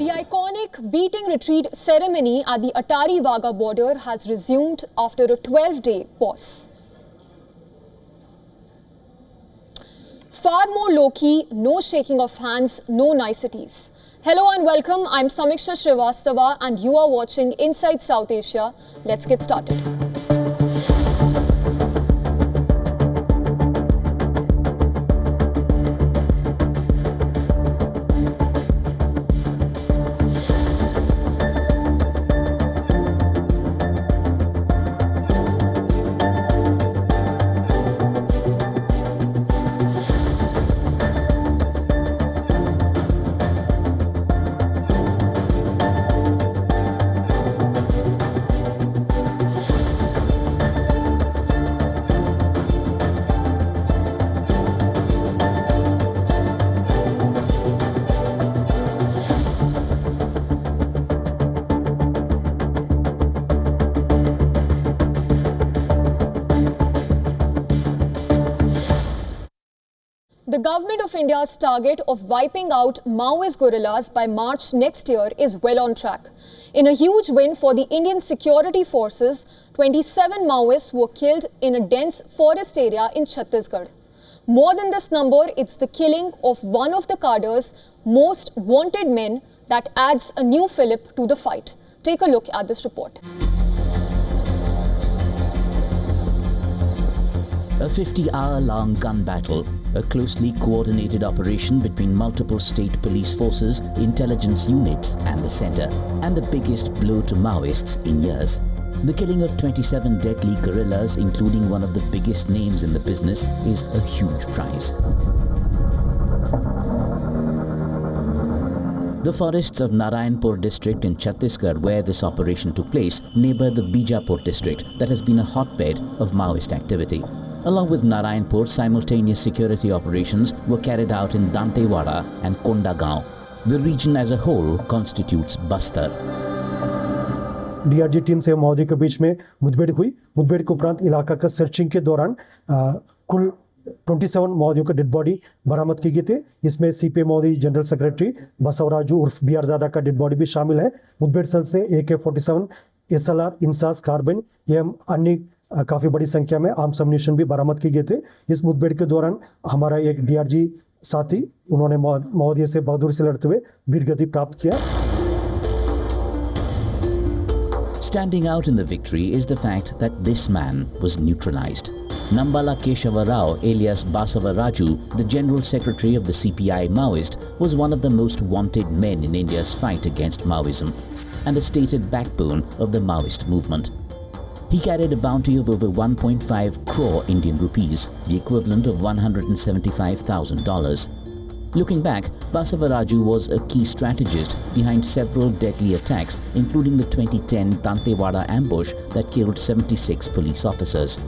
The iconic beating retreat ceremony at the Atari Wagah border has resumed after a 12-day pause. Far more low-key, no shaking of hands, no niceties. Hello and welcome, I'm Samiksha Srivastava and you are watching Inside South Asia. Let's get started. The Government of India's target of wiping out Maoist guerrillas by March next year is well on track. In a huge win for the Indian security forces, 27 Maoists were killed in a dense forest area in Chhattisgarh. More than this number, it's the killing of one of the cadre's most wanted men that adds a new fillip to the fight. Take a look at this report. A 50-hour-long gun battle, a closely coordinated operation between multiple state police forces, intelligence units and the centre, and the biggest blow to Maoists in years. The killing of 27 deadly guerrillas, including one of the biggest names in the business, is a huge prize. The forests of Narayanpur district in Chhattisgarh, where this operation took place, neighbour the Bijapur district that has been a hotbed of Maoist activity. Along with Narayanpur, simultaneous security operations were carried out in Dantewada and Kondagaon. The region as a whole constitutes Bastar. DRG team से माओवादी के बीच में मुठभेड़ हुई। मुठभेड़ के उपरांत इलाका का सर्चिंग के दौरान कुल 27 माओवादियों का डेड बॉडी बरामद की गई थी। इसमें सीपीए माओवादी जनरल सेक्रेटरी बसवराजू उर्फ बीआर दादा का डेड बॉडी भी शामिल है। मुठभेड़ स्थल से AK-47, SLR, इंसास, कार्बाइन एवं अन्य काफ़ी बड़ी संख्या में आर्म्स अम्युनिशन भी बरामद की गए थे। इस मुठभेड़ के दौरान हमारा एक डीआरजी साथी, उन्होंने माओवादियों से बहादुरी से लड़ते हुए वीरगति प्राप्त किया। Standing out in the victory is the fact that this man was neutralized. Nambala Keshava Rao alias Basava Raju, the General Secretary of the CPI Maoist, was one of the most wanted men in India's fight against Maoism and a stated backbone of the Maoist movement. He carried a bounty of over 1.5 crore Indian rupees, the equivalent of $175,000. Looking back, Basavaraju was a key strategist behind several deadly attacks, including the 2010 Dantewada ambush that killed 76 police officers.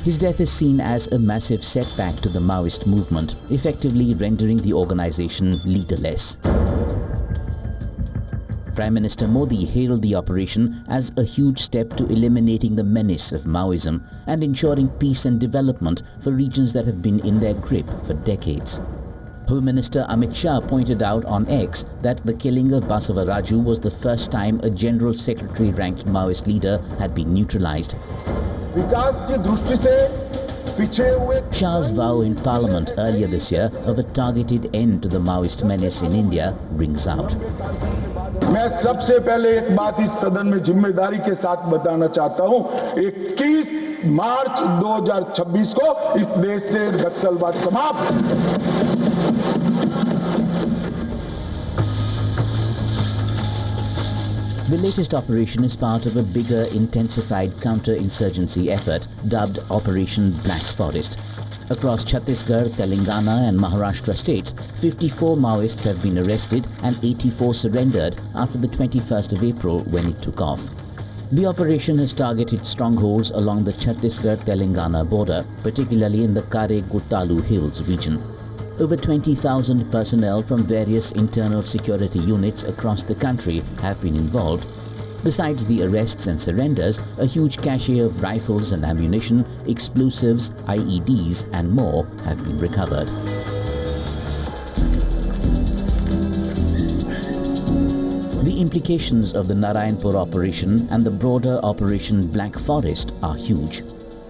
His death is seen as a massive setback to the Maoist movement, effectively rendering the organization leaderless. Prime Minister Modi hailed the operation as a huge step to eliminating the menace of Maoism and ensuring peace and development for regions that have been in their grip for decades. Home Minister Amit Shah pointed out on X that the killing of Basavaraju was the first time a General Secretary-ranked Maoist leader had been neutralized. Shah's vow in Parliament earlier this year of a targeted end to the Maoist menace in India rings out. मैं सबसे पहले एक बात इस सदन में जिम्मेदारी के साथ बताना चाहता हूं, 21 मार्च 2026 को इस देश से नक्सलवाद समाप्त। The latest operation is part of a bigger intensified counter-insurgency effort dubbed Operation Black Forest. Across Chhattisgarh, Telangana and Maharashtra states, 54 Maoists have been arrested and 84 surrendered after the 21st of April when it took off. The operation has targeted strongholds along the Chhattisgarh-Telangana border, particularly in the Kare-Gutalu Hills region. Over 20,000 personnel from various internal security units across the country have been involved. Besides the arrests and surrenders, a huge cache of rifles and ammunition, explosives, IEDs and more have been recovered. The implications of the Narayanpur operation and the broader Operation Black Forest are huge.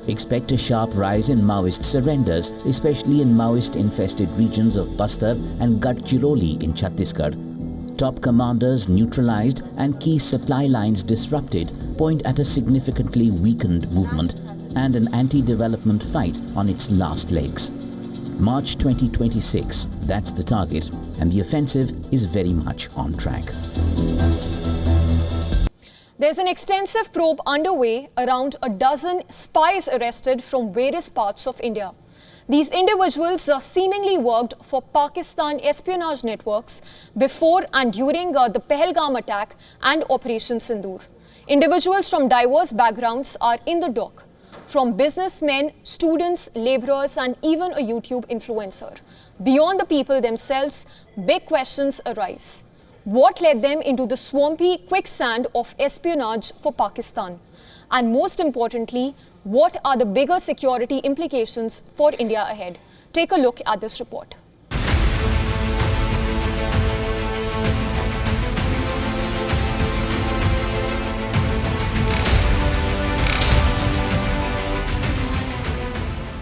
Expect a sharp rise in Maoist surrenders, especially in Maoist-infested regions of Bastar and Gadchiroli in Chhattisgarh. Top commanders neutralized and key supply lines disrupted point at a significantly weakened movement and an anti-development fight on its last legs. March 2026, that's the target, and the offensive is very much on track. There's an extensive probe underway, around a dozen spies arrested from various parts of India. These individuals seemingly worked for Pakistan espionage networks before and during the Pahalgam attack and Operation Sindoor. Individuals from diverse backgrounds are in the dock, from businessmen, students, laborers, and even a YouTube influencer. Beyond the people themselves, big questions arise. What led them into the swampy quicksand of espionage for Pakistan? And most importantly, what are the bigger security implications for India ahead? Take a look at this report.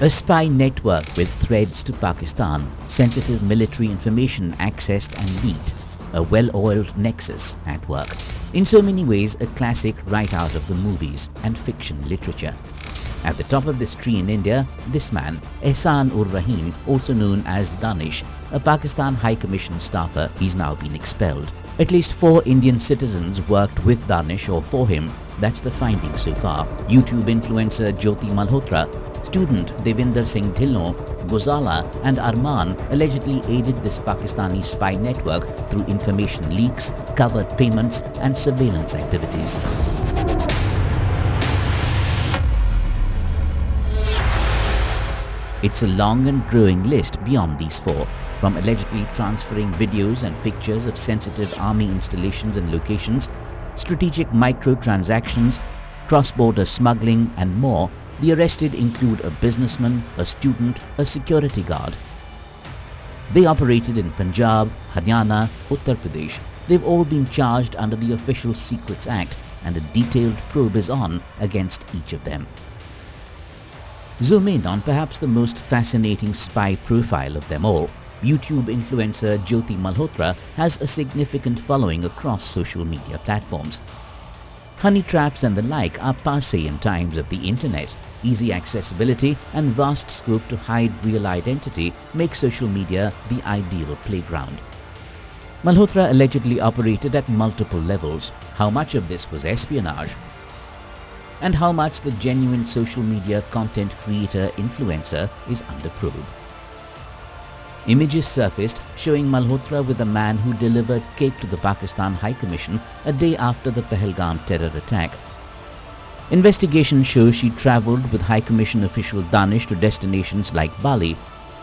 A spy network with threads to Pakistan, sensitive military information accessed and leaked, a well-oiled nexus at work. In so many ways, a classic right out of the movies and fiction literature. At the top of this tree in India, this man, Ehsan-ur-Rahim, also known as Danish, a Pakistan High Commission staffer, he's now been expelled. At least 4 Indian citizens worked with Danish or for him. That's the finding so far. YouTube influencer Jyoti Malhotra, student Devinder Singh Dhillon, Gozala and Arman allegedly aided this Pakistani spy network through information leaks, covered payments and surveillance activities. It's a long and growing list beyond these 4, from allegedly transferring videos and pictures of sensitive army installations and locations, strategic microtransactions, cross-border smuggling and more. The arrested include a businessman, a student, a security guard. They operated in Punjab, Haryana, Uttar Pradesh. They've all been charged under the Official Secrets Act, and a detailed probe is on against each of them. Zoom in on perhaps the most fascinating spy profile of them all. YouTube influencer Jyoti Malhotra has a significant following across social media platforms. Honey traps and the like are passé in times of the internet. Easy accessibility and vast scope to hide real identity make social media the ideal playground. Malhotra allegedly operated at multiple levels. How much of this was espionage? And how much the genuine social media content creator influencer is under probe? Images surfaced showing Malhotra with a man who delivered cake to the Pakistan High Commission a day after the Pahalgam terror attack. Investigation shows she travelled with High Commission official Danish to destinations like Bali.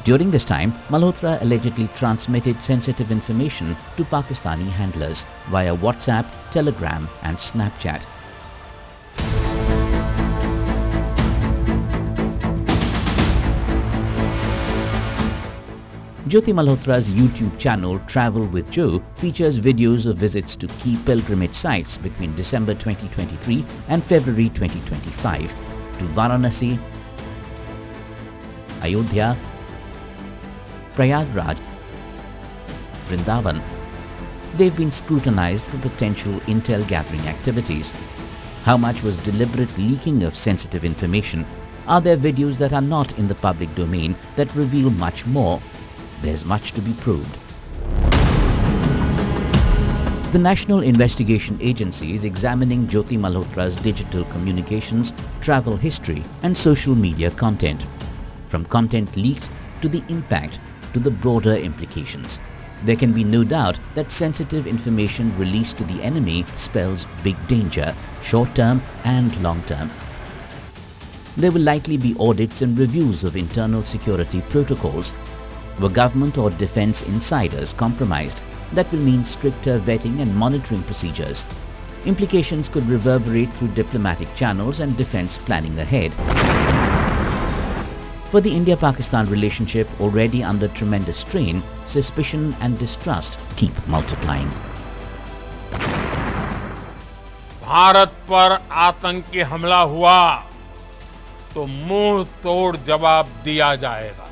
During this time, Malhotra allegedly transmitted sensitive information to Pakistani handlers via WhatsApp, Telegram and Snapchat. Jyoti Malhotra's YouTube channel Travel with Joe features videos of visits to key pilgrimage sites between December 2023 and February 2025 to Varanasi, Ayodhya, Prayagraj, Vrindavan. They've been scrutinized for potential intel gathering activities. How much was deliberate leaking of sensitive information? Are there videos that are not in the public domain that reveal much more? There's much to be probed. The National Investigation Agency is examining Jyoti Malhotra's digital communications, travel history and social media content. From content leaked to the impact to the broader implications. There can be no doubt that sensitive information released to the enemy spells big danger, short-term and long-term. There will likely be audits and reviews of internal security protocols. Were government or defense insiders compromised? That will mean stricter vetting and monitoring procedures. Implications could reverberate through diplomatic channels and defense planning ahead. For the India-Pakistan relationship already under tremendous strain, suspicion and distrust keep multiplying. Bharat पर आतंकी हमला हुआ तो मुंह तोड़ जवाब दिया जाएगा।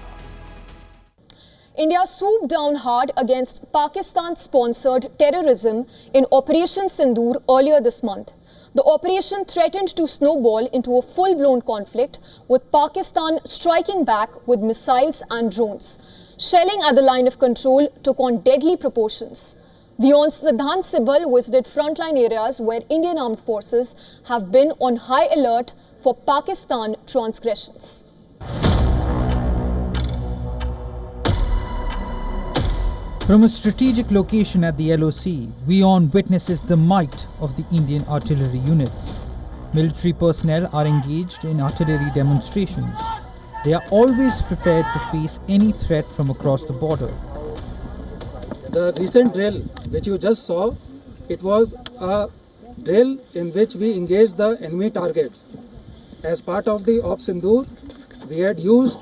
India swooped down hard against Pakistan-sponsored terrorism in Operation Sindoor earlier this month. The operation threatened to snowball into a full-blown conflict, with Pakistan striking back with missiles and drones. Shelling at the line of control took on deadly proportions. WION's Siddhant Sibal visited frontline areas where Indian armed forces have been on high alert for Pakistan transgressions. From a strategic location at the LOC, WION witnesses the might of the Indian artillery units. Military personnel are engaged in artillery demonstrations. They are always prepared to face any threat from across the border. The recent drill which you just saw, it was a drill in which we engaged the enemy targets. As part of the Op Sindoor, we had used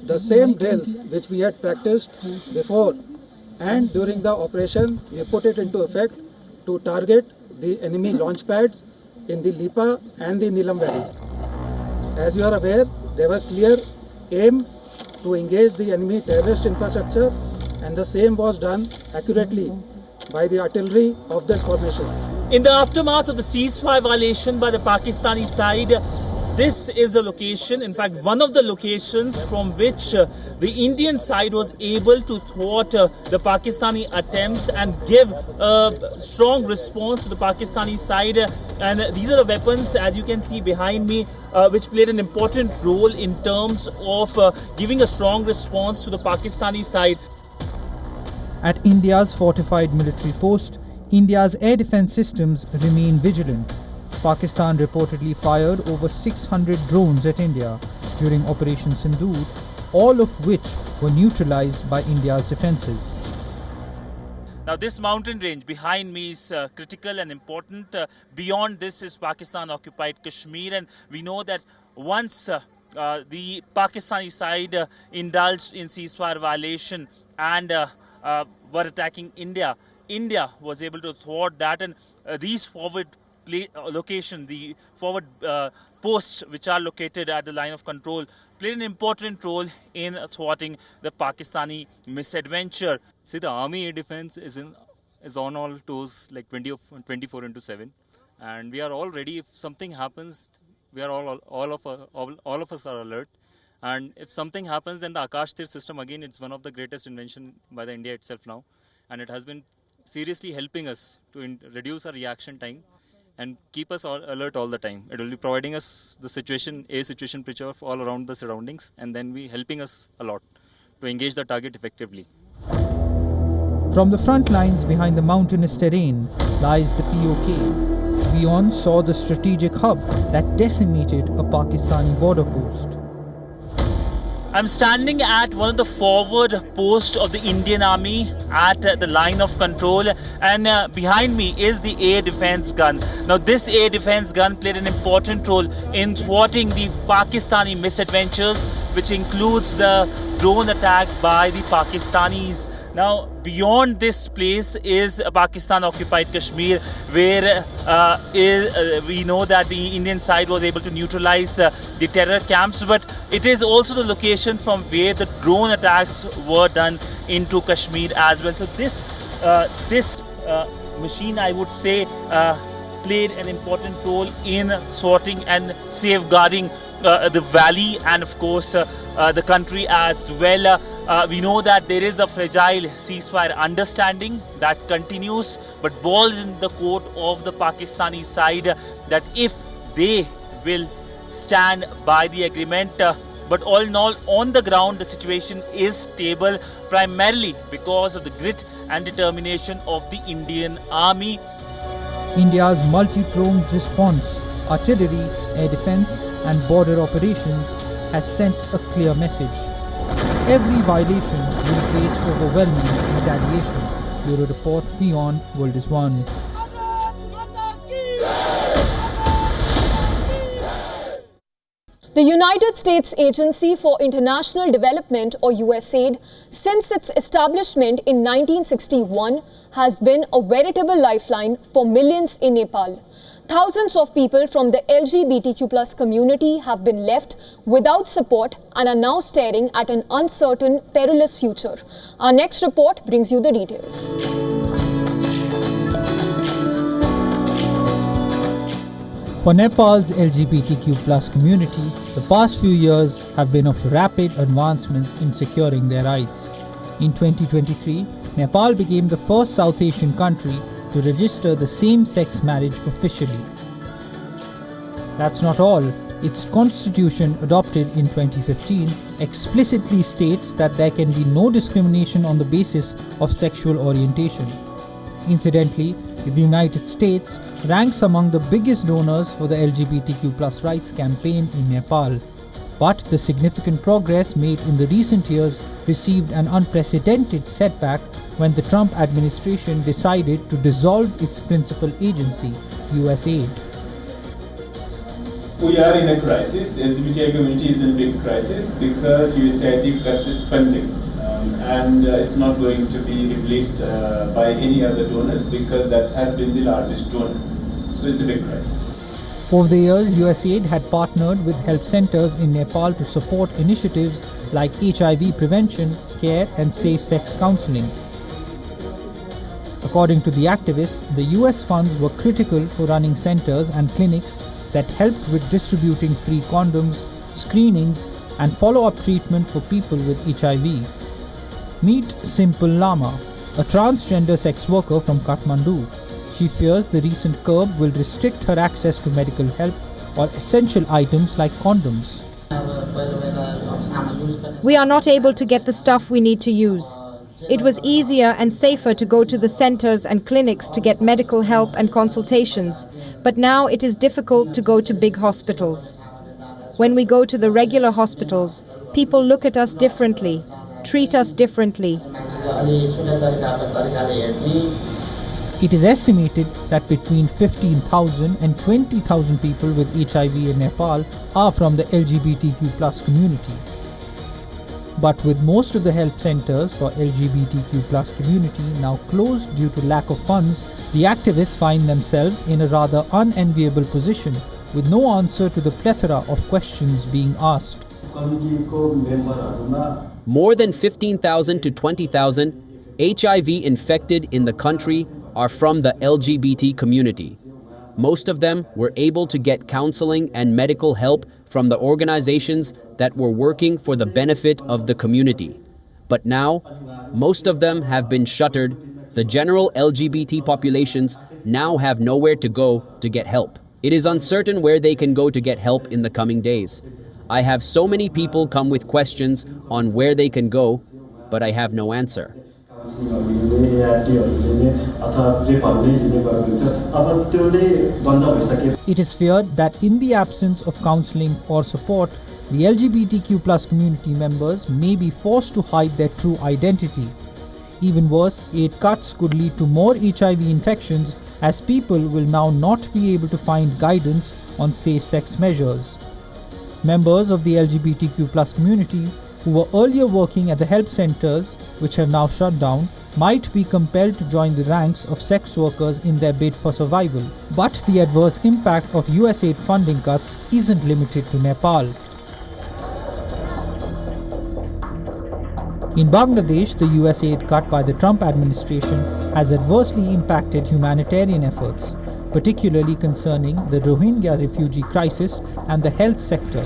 the same drills which we had practiced before, and during the operation we put it into effect to target the enemy launch pads in the Lipa and the Neelam Valley. As you are aware, there were clear aim to engage the enemy terrorist infrastructure, and the same was done accurately by the artillery of this formation. In the aftermath of the ceasefire violation by the Pakistani side, this is the location, in fact one of the locations from which the Indian side was able to thwart the Pakistani attempts and give a strong response to the Pakistani side. And these are the weapons, as you can see behind me, which played an important role in terms of giving a strong response to the Pakistani side. At India's fortified military post, India's air defense systems remain vigilant. Pakistan reportedly fired over 600 drones at India during Operation Sindoor, all of which were neutralized by India's defenses. Now this mountain range behind me is critical and important. Beyond this is Pakistan-occupied Kashmir, and we know that once the Pakistani side indulged in ceasefire violation and were attacking India, India was able to thwart that, and these forward location, the forward posts which are located at the line of control, played an important role in thwarting the Pakistani misadventure. See, the army air defense is on all toes, like 24/7, and we are all ready. If something happens, we are all of us are alert. And if something happens, then the Akash Tir system, again, it's one of the greatest invention by the India itself now, and it has been seriously helping us to reduce our reaction time and keep us all alert all the time. It will be providing us the situation picture of all around the surroundings, and then be helping us a lot to engage the target effectively. From the front lines behind the mountainous terrain lies the POK. WION saw the strategic hub that decimated a Pakistani border post. I'm standing at one of the forward posts of the Indian Army at the line of control, and behind me is the air defense gun. Now this air defense gun played an important role in thwarting the Pakistani misadventures, which includes the drone attack by the Pakistanis. Now beyond this place is Pakistan-occupied Kashmir, where we know that the Indian side was able to neutralize the terror camps, but it is also the location from where the drone attacks were done into Kashmir as well. So this machine, I would say, played an important role in thwarting and safeguarding the valley and of course the country as well. We know that there is a fragile ceasefire understanding that continues, but balls in the court of the Pakistani side that if they will stand by the agreement. But all in all, on the ground, the situation is stable, primarily because of the grit and determination of the Indian Army. India's multi-pronged response, artillery, air defense and border operations has sent a clear message. Every violation will face overwhelming retaliation. Bureau Report, WION World is One. The United States Agency for International Development, or USAID, since its establishment in 1961, has been a veritable lifeline for millions in Nepal. Thousands of people from the LGBTQ+ community have been left without support and are now staring at an uncertain, perilous future. Our next report brings you the details. For Nepal's LGBTQ+ community, the past few years have been of rapid advancements in securing their rights. In 2023, Nepal became the first South Asian country to register the same-sex marriage officially. That's not all. Its constitution, adopted in 2015, explicitly states that there can be no discrimination on the basis of sexual orientation. Incidentally, the United States ranks among the biggest donors for the LGBTQ+ rights campaign in Nepal. But the significant progress made in the recent years received an unprecedented setback when the Trump administration decided to dissolve its principal agency, USAID. We are in a crisis. LGBTI community is in a big crisis because USAID cuts its funding. And it's not going to be replaced by any other donors because that had been the largest donor. So it's a big crisis. Over the years, USAID had partnered with help centers in Nepal to support initiatives like HIV prevention, care and safe sex counseling. According to the activists, the US funds were critical for running centers and clinics that helped with distributing free condoms, screenings and follow-up treatment for people with HIV. Meet Simple Lama, a transgender sex worker from Kathmandu. She fears the recent curb will restrict her access to medical help or essential items like condoms. We are not able to get the stuff we need to use. It was easier and safer to go to the centers and clinics to get medical help and consultations, but now it is difficult to go to big hospitals. When we go to the regular hospitals, people look at us differently, treat us differently. It is estimated that between 15,000 and 20,000 people with HIV in Nepal are from the LGBTQ+ community. But with most of the help centers for LGBTQ+ community now closed due to lack of funds, the activists find themselves in a rather unenviable position with no answer to the plethora of questions being asked. More than 15,000 to 20,000 HIV infected in the country are from the LGBT community. Most of them were able to get counseling and medical help from the organizations that were working for the benefit of the community. But now, most of them have been shuttered. The general LGBT populations now have nowhere to go to get help. It is uncertain where they can go to get help in the coming days. I have so many people come with questions on where they can go, but I have no answer. It is feared that in the absence of counseling or support, the LGBTQ+ community members may be forced to hide their true identity. Even worse, aid cuts could lead to more HIV infections as people will now not be able to find guidance on safe sex measures. Members of the LGBTQ+ community who were earlier working at the help centers, which have now shut down, might be compelled to join the ranks of sex workers in their bid for survival. But the adverse impact of USAID funding cuts isn't limited to Nepal. In Bangladesh, the USAID cut by the Trump administration has adversely impacted humanitarian efforts, particularly concerning the Rohingya refugee crisis and the health sector.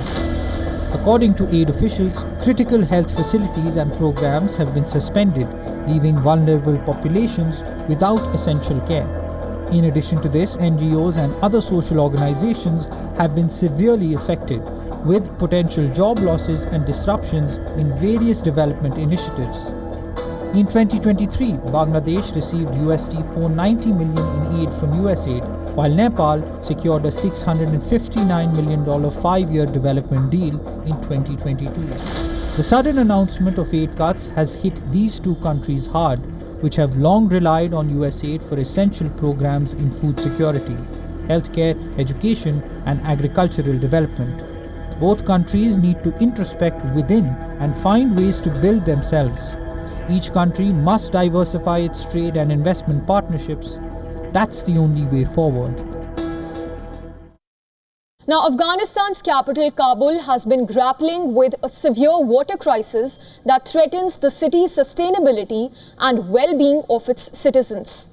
According to aid officials, critical health facilities and programs have been suspended, leaving vulnerable populations without essential care. In addition to this, NGOs and other social organizations have been severely affected, with potential job losses and disruptions in various development initiatives. In 2023, Bangladesh received USD $490 million in aid from USAID, while Nepal secured a $659 million 5-year development deal in 2022. The sudden announcement of aid cuts has hit these two countries hard, which have long relied on USAID for essential programs in food security, healthcare, education, and agricultural development. Both countries need to introspect within and find ways to build themselves. Each country must diversify its trade and investment partnerships. That's the only way forward. Now, Afghanistan's capital, Kabul, has been grappling with a severe water crisis that threatens the city's sustainability and well-being of its citizens.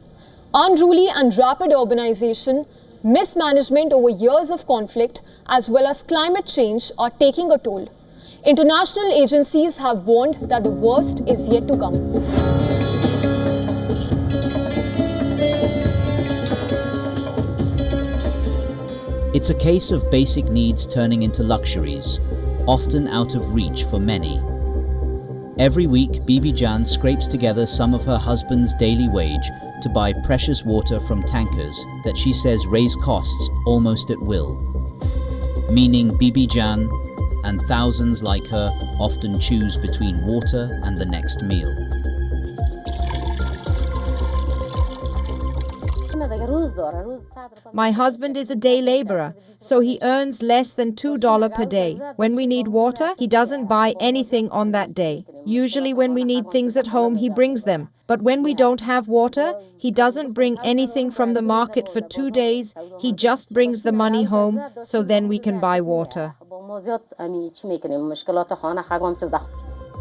Unruly and rapid urbanization, mismanagement over years of conflict, as well as climate change are taking a toll. International agencies have warned that the worst is yet to come. It's a case of basic needs turning into luxuries, often out of reach for many. Every week, Bibi Jan scrapes together some of her husband's daily wage to buy precious water from tankers that she says raise costs almost at will. Meaning Bibi Jan and thousands like her often choose between water and the next meal. My husband is a day laborer, so he earns less than $2 per day. When we need water, he doesn't buy anything on that day. Usually when we need things at home, he brings them. But when we don't have water, he doesn't bring anything from the market for 2 days. He just brings the money home, so then we can buy water.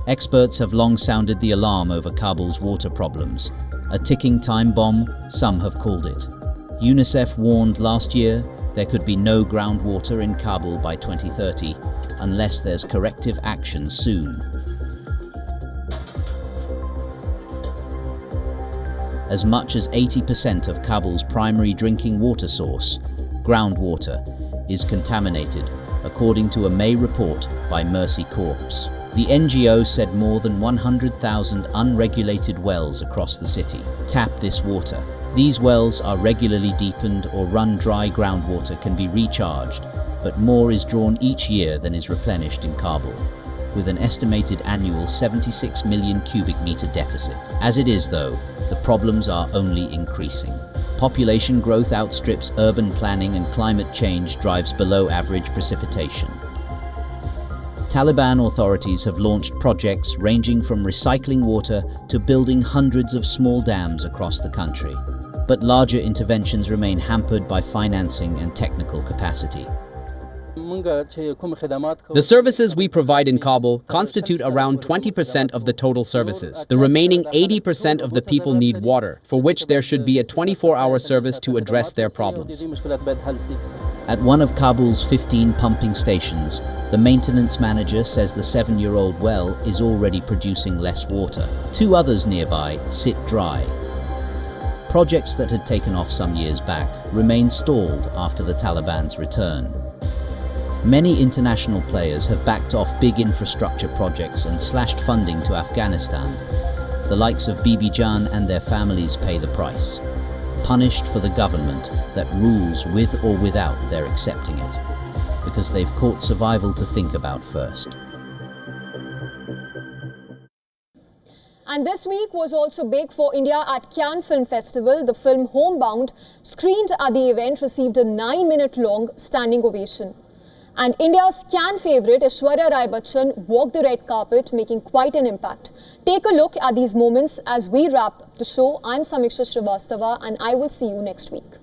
Experts have long sounded the alarm over Kabul's water problems. A ticking time bomb, some have called it. UNICEF warned last year there could be no groundwater in Kabul by 2030 unless there's corrective action soon. As much as 80% of Kabul's primary drinking water source, groundwater, is contaminated, according to a May report by Mercy Corps. The NGO said more than 100,000 unregulated wells across the city tap this water. These wells are regularly deepened or run dry. Groundwater can be recharged, but more is drawn each year than is replenished in Kabul, with an estimated annual 76 million cubic meter deficit. As it is, though, the problems are only increasing. Population growth outstrips urban planning and climate change drives below average precipitation. Taliban authorities have launched projects ranging from recycling water to building hundreds of small dams across the country. But larger interventions remain hampered by financing and technical capacity. The services we provide in Kabul constitute around 20% of the total services. The remaining 80% of the people need water, for which there should be a 24-hour service to address their problems. At one of Kabul's 15 pumping stations, the maintenance manager says the 7-year-old well is already producing less water. 2 others nearby sit dry. Projects that had taken off some years back remain stalled after the Taliban's return. Many international players have backed off big infrastructure projects and slashed funding to Afghanistan. The likes of Bibi Jan and their families pay the price, punished for the government that rules with or without their accepting it, because they've caught survival to think about first. And this week was also big for India at Cannes Film Festival. The film Homebound, screened at the event, received a 9-minute-long standing ovation. And India's Cannes favourite Aishwarya Rai Bachchan walked the red carpet, making quite an impact. Take a look at these moments as we wrap up the show. I'm Samiksha Srivastava, and I will see you next week.